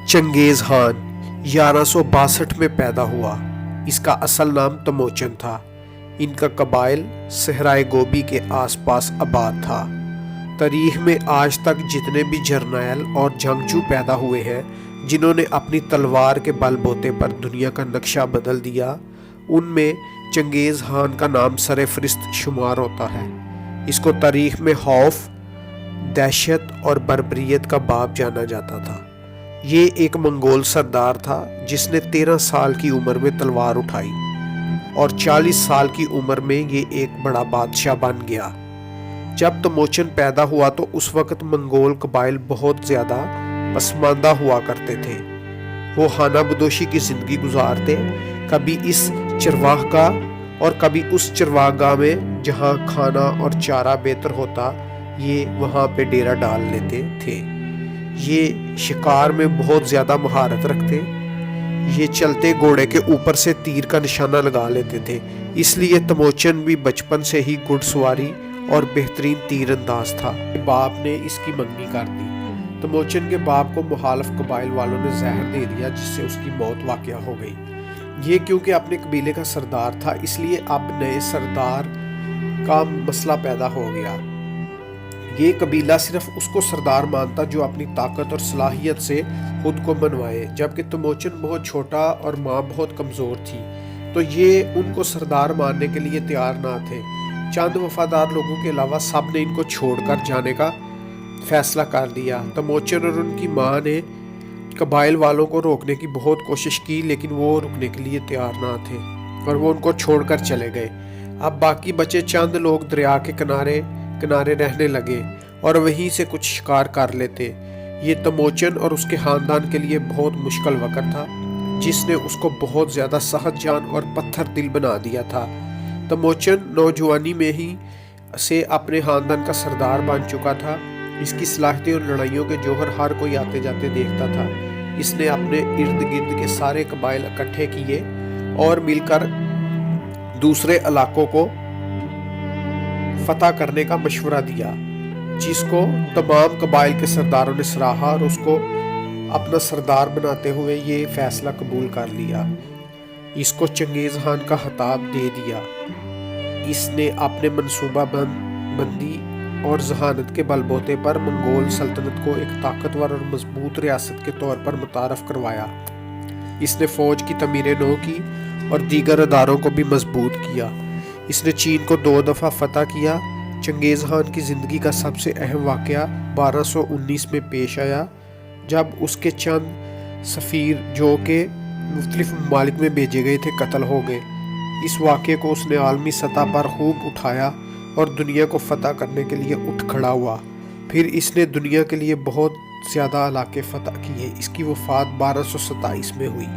چنگیز خان 1162 میں پیدا ہوا۔ اس کا اصل نام تموچن تھا۔ ان کا قبائل صحرائے گوبی کے آس پاس آباد تھا۔ تاریخ میں آج تک جتنے بھی جرنیل اور جنگجو پیدا ہوئے ہیں جنہوں نے اپنی تلوار کے بل بوتے پر دنیا کا نقشہ بدل دیا، ان میں چنگیز خان کا نام سر فہرست شمار ہوتا ہے۔ اس کو تاریخ میں خوف، دہشت اور بربریت کا باپ جانا جاتا تھا۔ یہ ایک منگول سردار تھا جس نے 13 سال کی عمر میں تلوار اٹھائی اور 40 سال کی عمر میں یہ ایک بڑا بادشاہ بن گیا۔ جب تموچن پیدا ہوا تو اس وقت منگول قبائل بہت زیادہ پسماندہ ہوا کرتے تھے۔ وہ خانہ بدوشی کی زندگی گزارتے، کبھی اس چرواہ گاہ اور کبھی اس چرواہ گاہ میں جہاں کھانا اور چارہ بہتر ہوتا یہ وہاں پہ ڈیرا ڈال لیتے تھے۔ یہ شکار میں بہت زیادہ مہارت رکھتے۔ یہ چلتے گھوڑے کے اوپر سے تیر کا نشانہ لگا لیتے تھے، اس لیے تموچن بھی بچپن سے ہی گھڑ سواری اور بہترین تیر انداز تھا۔ باپ نے اس کی منگنی کر دی۔ تموچن کے باپ کو مخالف قبائل والوں نے زہر دے دیا جس سے اس کی موت واقع ہو گئی۔ یہ کیونکہ اپنے قبیلے کا سردار تھا، اس لیے اب نئے سردار کا مسئلہ پیدا ہو گیا۔ یہ قبیلہ صرف اس کو سردار مانتا جو اپنی طاقت اور صلاحیت سے خود کو منوائے، جبکہ تموچن بہت چھوٹا اور ماں بہت کمزور تھی، تو یہ ان کو سردار ماننے کے لیے تیار نہ تھے۔ چند وفادار لوگوں کے علاوہ سب نے ان کو چھوڑ کر جانے کا فیصلہ کر دیا۔ تموچن اور ان کی ماں نے قبائل والوں کو روکنے کی بہت کوشش کی، لیکن وہ رکنے کے لیے تیار نہ تھے اور وہ ان کو چھوڑ کر چلے گئے۔ اب باقی بچے چند لوگ دریا کے کنارے رہنے لگے اور وہیں سے کچھ شکار کر لیتے۔ یہ تموچن اور اس کے خاندان کے لیے بہت مشکل وقت تھا جس نے اس کو بہت زیادہ سخت جان اور پتھر دل بنا دیا تھا۔ تموچن نوجوانی میں ہی سے اپنے خاندان کا سردار بن چکا تھا۔ اس کی صلاحیتیں اور لڑائیوں کے جوہر ہر کوئی آتے جاتے دیکھتا تھا۔ اس نے اپنے ارد گرد کے سارے قبائل اکٹھے کیے اور مل کر دوسرے علاقوں کو فتح کرنے کا مشورہ دیا، جس کو تمام قبائل کے سرداروں نے سراہا اور اس کو اپنا سردار بناتے ہوئے یہ فیصلہ قبول کر لیا۔ اس کو چنگیز خان کا خطاب دے دیا۔ اس نے اپنے منصوبہ بندی اور ذہانت کے بل بوتے پر منگول سلطنت کو ایک طاقتور اور مضبوط ریاست کے طور پر متعارف کروایا۔ اس نے فوج کی تعمیر نو کی اور دیگر اداروں کو بھی مضبوط کیا۔ اس نے چین کو 2 دفعہ فتح کیا۔ چنگیز خان کی زندگی کا سب سے اہم واقعہ 1219 میں پیش آیا جب اس کے چند سفیر جو کہ مختلف ممالک میں بھیجے گئے تھے قتل ہو گئے۔ اس واقعے کو اس نے عالمی سطح پر خوب اٹھایا اور دنیا کو فتح کرنے کے لیے اٹھ کھڑا ہوا۔ پھر اس نے دنیا کے لیے بہت زیادہ علاقے فتح کیے۔ اس کی وفات 1227 میں ہوئی۔